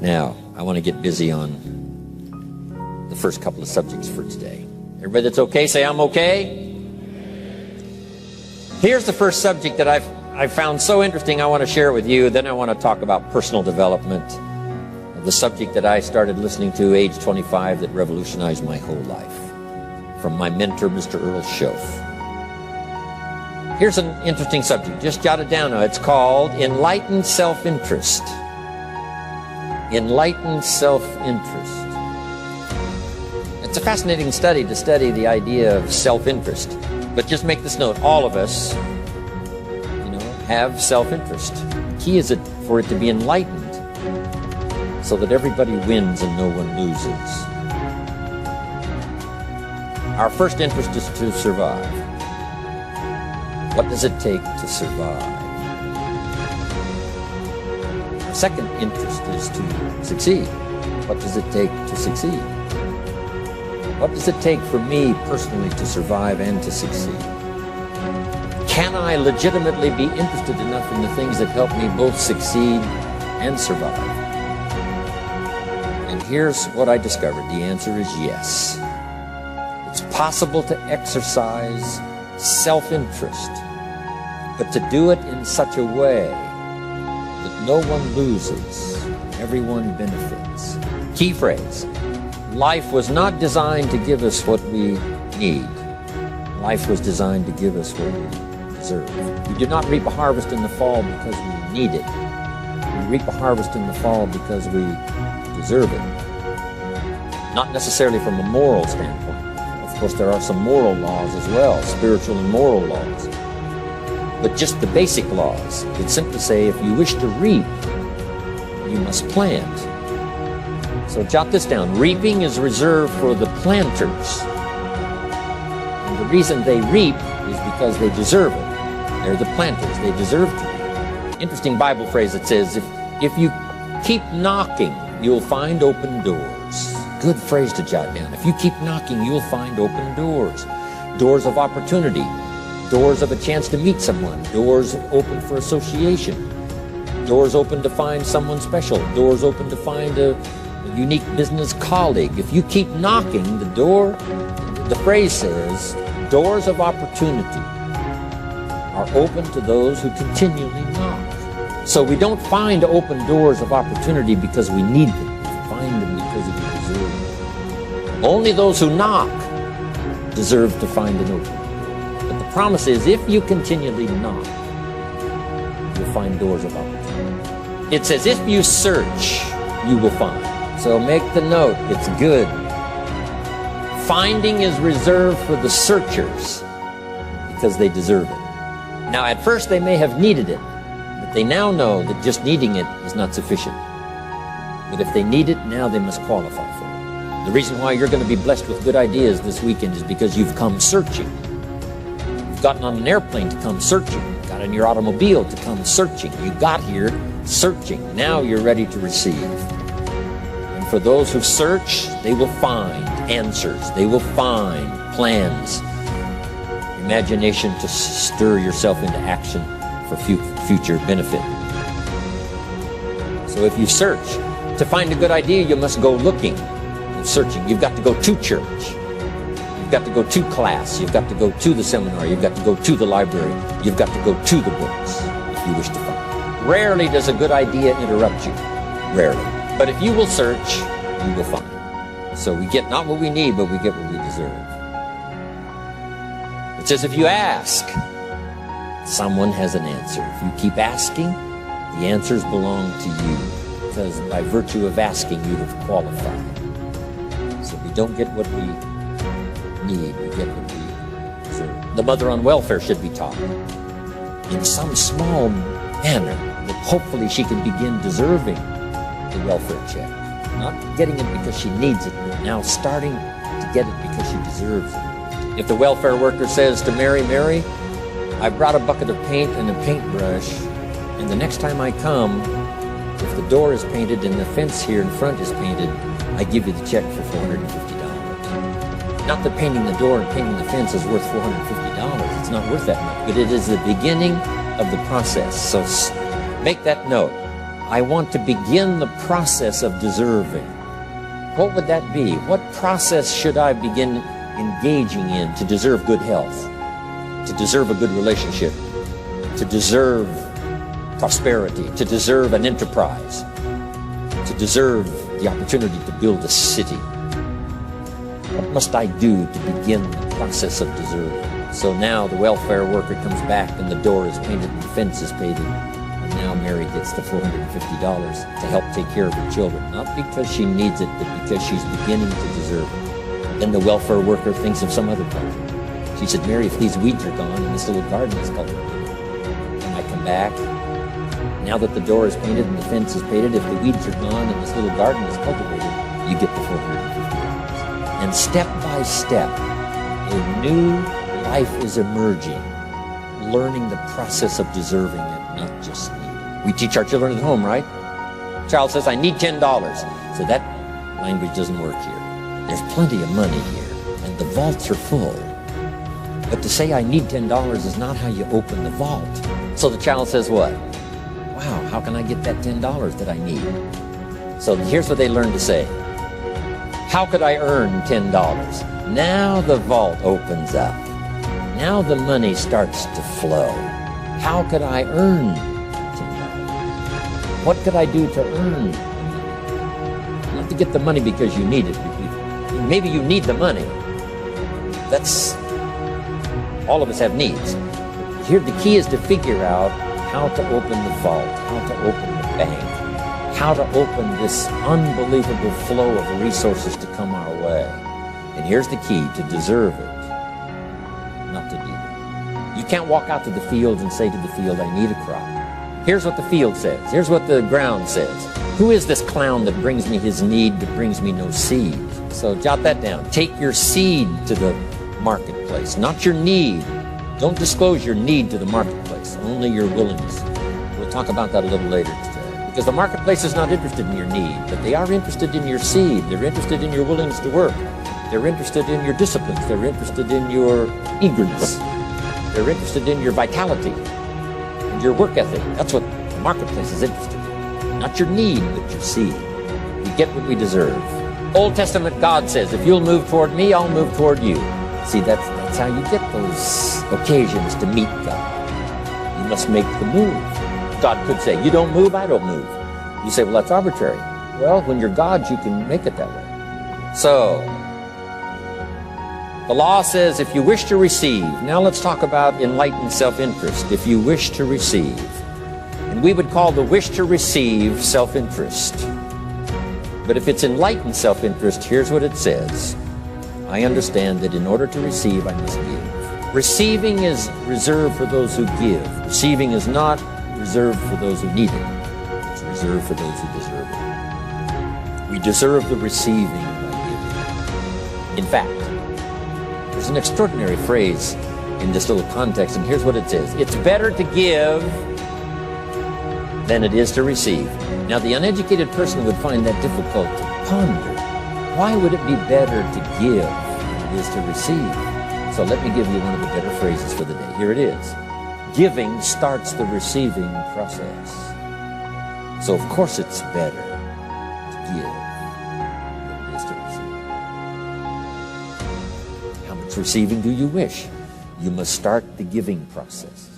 Now, I want to get busy on the first couple of subjects for today. Everybody that's okay, say I'm okay. Here's the first subject that I've found so interesting I want to share it with you. Then I want to talk about personal development, the subject that I started listening to age 25 that revolutionized my whole life, from my mentor, Mr. Earl Shoaff. Here's an interesting subject. Just jot it down now. It's called Enlightened Self-Interest. Enlightened Self-Interest. It's a fascinating study to study the idea of self-interest. But just make this note, all of us, have self-interest. The key is for it to be enlightened so that everybody wins and no one loses. Our first interest is to survive. What does it take to survive? Our second interest is to succeed. What does it take to succeed? What does it take for me personally to survive and to succeed? Can I legitimately be interested enough in the things that help me both succeed and survive? And here's what I discovered. The answer is yes. It's possible to exercise self-interest, but to do it in such a way that no one loses, everyone benefits. Key phrase. Life was not designed to give us what we need. Life was designed to give us what we deserve. We do not reap a harvest in the fall because we need it. We reap a harvest in the fall because we deserve it. Not necessarily from a moral standpoint. Of course, there are some moral laws as well, spiritual and moral laws. But just the basic laws. It simply say if you wish to reap, you must plant. So jot this down. Reaping is reserved for the planters. And the reason they reap is because they deserve it. They're the planters. They deserve to reap. Interesting Bible phrase that says, if you keep knocking, you'll find open doors. Good phrase to jot down. If you keep knocking, you'll find open doors. Doors of opportunity. Doors of a chance to meet someone. Doors open for association. Doors open to find someone special. Doors open to find a unique business colleague. If you keep knocking, the phrase says, doors of opportunity are open to those who continually knock. So we don't find open doors of opportunity because we need them. We find them because we deserve them. Only those who knock deserve to find an opening. But the promise is, if you continually knock, you'll find doors of opportunity. It says, if you search, you will find. So make the note, it's good. Finding is reserved for the searchers because they deserve it. Now, at first they may have needed it, but they now know that just needing it is not sufficient. But if they need it, now they must qualify for it. The reason why you're going to be blessed with good ideas this weekend is because you've come searching. You've gotten on an airplane to come searching. You got in your automobile to come searching. You got here searching. Now you're ready to receive. For those who search, they will find answers. They will find plans, imagination to stir yourself into action for future benefit. So if you search, to find a good idea, you must go looking and searching. You've got to go to church. You've got to go to class. You've got to go to the seminar. You've got to go to the library. You've got to go to the books if you wish to find. Rarely does a good idea interrupt you. Rarely. But if you will search, you will find. So we get not what we need, but we get what we deserve. It says if you ask, someone has an answer. If you keep asking, the answers belong to you. Because by virtue of asking, you have qualified. So we don't get what we need, we get what we deserve. The mother on welfare should be taught in some small manner that hopefully she can begin deserving the welfare check. Not getting it because she needs it, but now starting to get it because she deserves it. If the welfare worker says to Mary, I brought a bucket of paint and a paintbrush, and the next time I come, if the door is painted and the fence here in front is painted, I give you the check for $450. Not that painting the door and painting the fence is worth $450. It's not worth that much, but it is the beginning of the process. So make that note. I want to begin the process of deserving. What would that be? What process should I begin engaging in to deserve good health, to deserve a good relationship, to deserve prosperity, to deserve an enterprise, to deserve the opportunity to build a city? What must I do to begin the process of deserving? So now the welfare worker comes back and the door is painted and the fence is painted. And now Mary gets the $450 to help take care of her children. Not because she needs it, but because she's beginning to deserve it. Then the welfare worker thinks of some other problem. She said, Mary, if these weeds are gone and this little garden is cultivated, and I come back, now that the door is painted and the fence is painted, if the weeds are gone and this little garden is cultivated, you get the $450. And step by step, a new life is emerging, learning the process of deserving it, not just needing. We teach our children at home, right? Child says, I need $10. So that language doesn't work here. There's plenty of money here, and the vaults are full. But to say I need $10 is not how you open the vault. So the child says what? Wow, how can I get that $10 that I need? So here's what they learn to say. How could I earn $10? Now the vault opens up. Now the money starts to flow. How could I earn $10? What could I do to earn the money? Not to get the money because you need it. Maybe you need the money. That's, all of us have needs. Here the key is to figure out how to open the vault, how to open the bank, how to open this unbelievable flow of resources to come our way. And here's the key: to deserve it, not to need it. You can't walk out to the field and say to the field, I need a crop. Here's what the field says. Here's what the ground says. Who is this clown that brings me his need but brings me no seed? So jot that down. Take your seed to the marketplace, not your need. Don't disclose your need to the marketplace, only your willingness. We'll talk about that a little later today. Because the marketplace is not interested in your need, but they are interested in your seed. They're interested in your willingness to work. They're interested in your disciplines. They're interested in your eagerness. They're interested in your vitality and your work ethic. That's what the marketplace is interested in. Not your need, but your seed. We get what we deserve. Old Testament God says, if you'll move toward me, I'll move toward you. See, that's how you get those occasions to meet God. You must make the move. God could say, you don't move, I don't move. You say, well, that's arbitrary. Well, when you're God, you can make it that way. So, the law says, if you wish to receive. Now let's talk about enlightened self-interest. If you wish to receive. And we would call the wish to receive self-interest. But if it's enlightened self-interest, here's what it says. I understand that in order to receive, I must give. Receiving is reserved for those who give. Receiving is not reserved for those who need it. It's reserved for those who deserve it. We deserve the receiving by giving. In fact, there's an extraordinary phrase in this little context, and here's what it says. It's better to give than it is to receive. Now, the uneducated person would find that difficult to ponder. Why would it be better to give than it is to receive? So let me give you one of the better phrases for the day. Here it is. Giving starts the receiving process. So of course it's better to give than it is to receive. How much receiving do you wish? You must start the giving process.